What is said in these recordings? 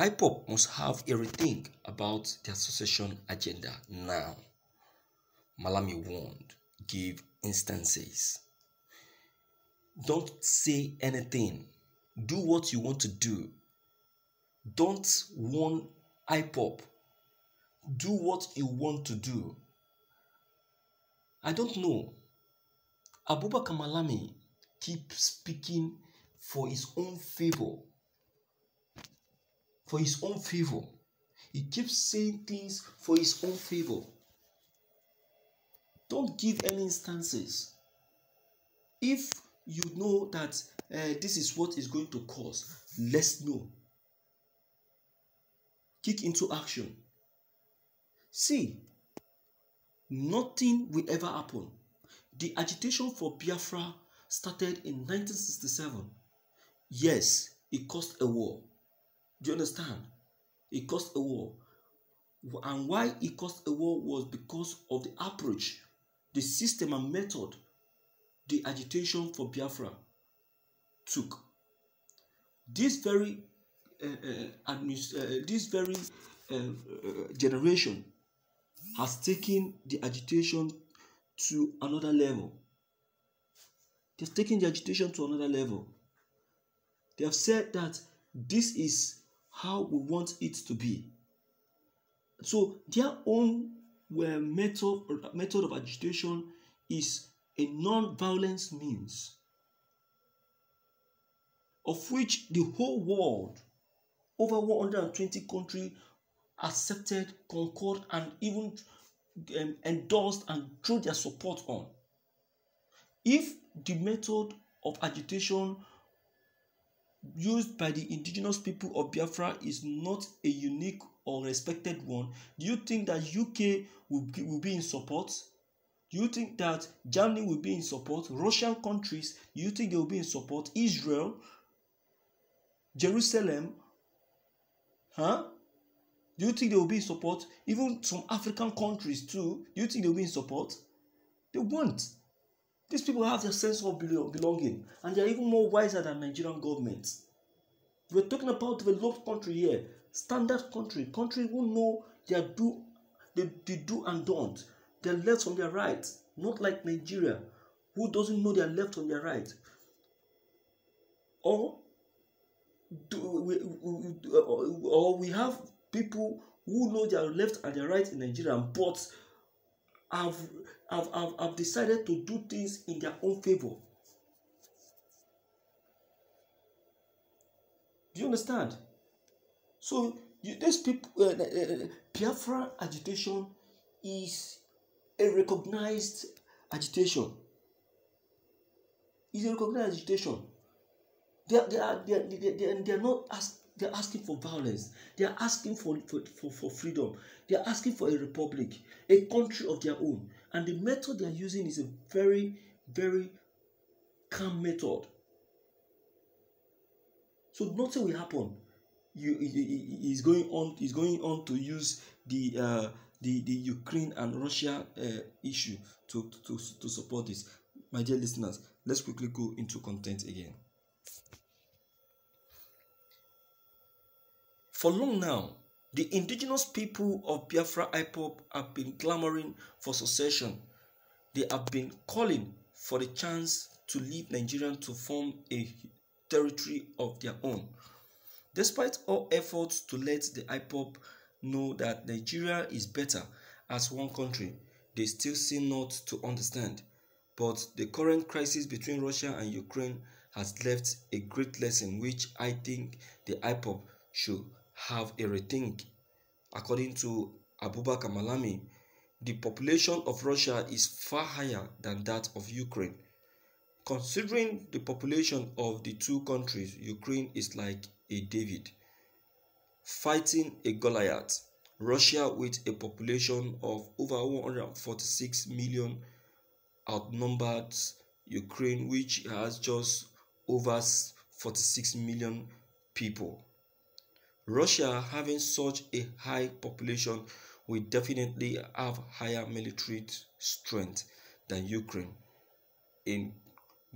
Ipob must have a rethink about their succession agenda now. Malami warned, give instances. Don't say anything. Do what you want to do. Don't warn Ipob. Do what you want to do. I don't know. Abubakar Malami keeps speaking for his own favor. For his own favor. He keeps saying things for his own favor. Don't give any instances. If you know that this is what is going to cause, let's know. Kick into action. See, nothing will ever happen. The agitation for Biafra started in 1967. Yes, it caused a war. Do you understand? It caused a war. And why it caused a war was because of the approach, the system and method the agitation for Biafra took. This very generation has taken the agitation to another level. They've taken the agitation to another level. They have said that this is how we want it to be. So their own method of agitation is a non-violence means, of which the whole world, over 120 countries, accepted, concurred, and even endorsed and threw their support on. If the method of agitation used by the indigenous people of Biafra is not a unique or respected one, do you think that UK will be in support? Do you think that Germany will be in support? Russian countries, do you think they will be in support? Israel, Jerusalem, do you think they will be in support? Even some African countries too, do you think they will be in support? They won't. These people have their sense of belonging, and they are even more wiser than Nigerian government. We're talking about developed country here, standard country who know their do and don't, their left from their right, not like Nigeria, who doesn't know their left from their right. Or we have people who know their left and their right in Nigeria, but have decided to do things in their own favor. Do you understand? So these people, Biafra agitation is a recognized agitation. It's a recognized agitation. They're asking for violence. They are asking for freedom. They are asking for a republic, a country of their own. And the method they are using is a very, very calm method. So nothing will happen. He's going on to use the Ukraine and Russia issue to support this. My dear listeners, let's quickly go into content again. For long now, the indigenous people of Biafra Ipob have been clamoring for succession. They have been calling for the chance to leave Nigeria to form a territory of their own. Despite all efforts to let the Ipob know that Nigeria is better as one country, they still seem not to understand. But the current crisis between Russia and Ukraine has left a great lesson which I think the Ipob should have a rethink. According to Abubakar Malami, the population of Russia is far higher than that of Ukraine. Considering the population of the two countries, Ukraine is like a David fighting a Goliath. Russia, with a population of over 146 million, outnumbered Ukraine, which has just over 46 million people. Russia, having such a high population, will definitely have higher military strength than Ukraine in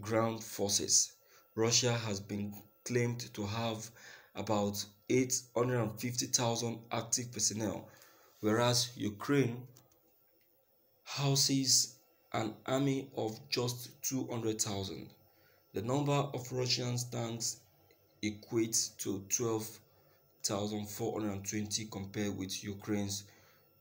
ground forces. Russia has been claimed to have about 850,000 active personnel, whereas Ukraine houses an army of just 200,000. The number of Russian tanks equates to 12,420 compared with Ukraine's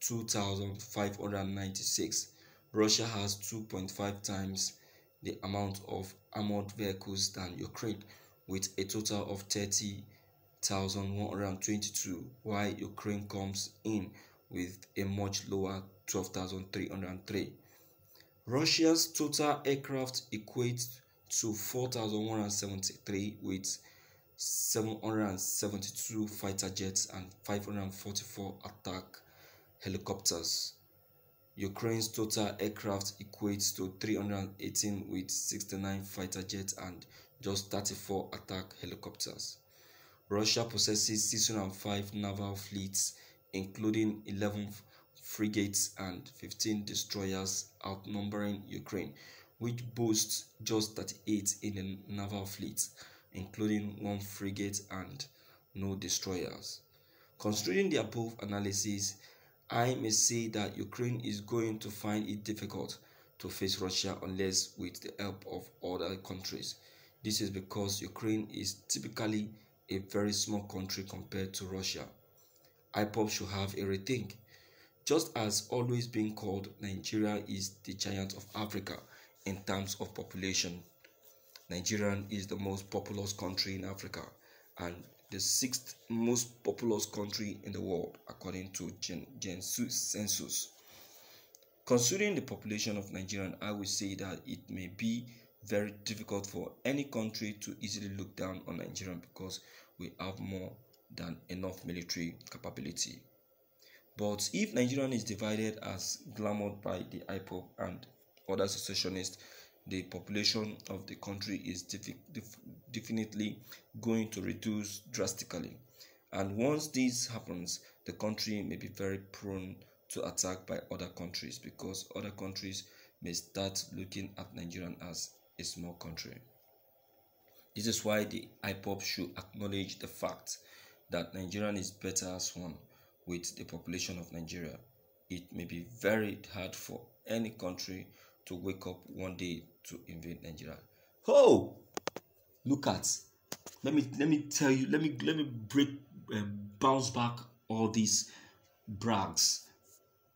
2,596. Russia has 2.5 times the amount of armored vehicles than Ukraine, with a total of 30,122, while Ukraine comes in with a much lower 12,303. Russia's total aircraft equates to 4,173 with 772 fighter jets and 544 attack helicopters. Ukraine's total aircraft equates to 318 with 69 fighter jets and just 34 attack helicopters. Russia possesses 605 naval fleets, including 11 frigates and 15 destroyers, outnumbering Ukraine, which boasts just 38 in the naval fleet, including 1 frigate and no destroyers. Considering the above analysis, I may say that Ukraine is going to find it difficult to face Russia unless with the help of other countries. This is because Ukraine is typically a very small country compared to Russia. Ipob should have a rethink. Just as always been called, Nigeria is the giant of Africa in terms of population. Nigeria is the most populous country in Africa and the 6th most populous country in the world according to census. Considering the population of Nigeria, I would say that it may be very difficult for any country to easily look down on Nigeria because we have more than enough military capability. But if Nigeria is divided as glamoured by the Ipob and other secessionists, the population of the country is definitely going to reduce drastically. And once this happens, the country may be very prone to attack by other countries because other countries may start looking at Nigeria as a small country. This is why the Ipob should acknowledge the fact that Nigeria is better as one with the population of Nigeria. It may be very hard for any country to wake up one day to invade Nigeria. Oh, look at. Let me tell you. Let me bounce back all these brags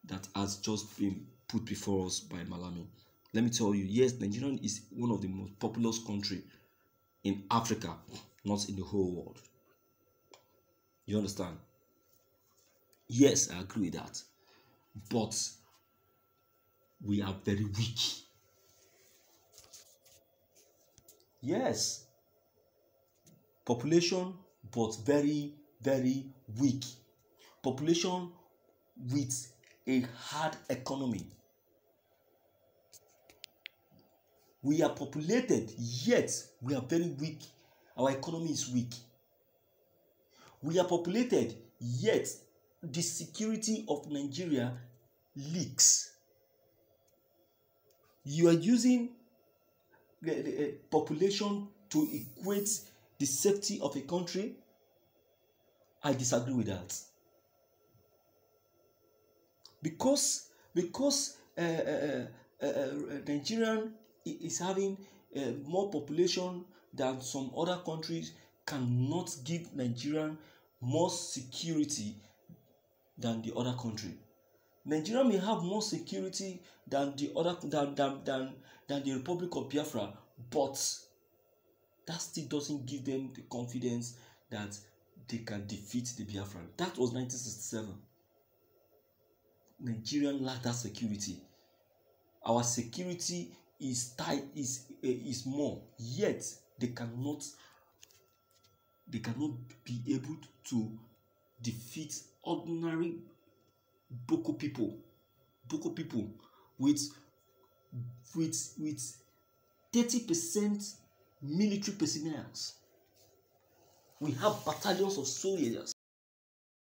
that has just been put before us by Malami. Let me tell you. Yes, Nigeria is one of the most populous country in Africa, not in the whole world. You understand? Yes, I agree with that. But we are very weak. Yes. Population, but very, very weak. Population with a hard economy. We are populated, yet we are very weak. Our economy is weak. We are populated, yet the security of Nigeria leaks. You are using the population to equate the safety of a country. I disagree with that. Because Nigeria is having more population than some other countries, cannot give Nigeria more security than the other country. Nigeria may have more security than the Republic of Biafra, but that still doesn't give them the confidence that they can defeat the Biafran. That was 1967. Nigeria lacked that security. Our security is tight, is more, yet they cannot be able to defeat ordinary Boko people with 30% military personnel. We have battalions of soldiers.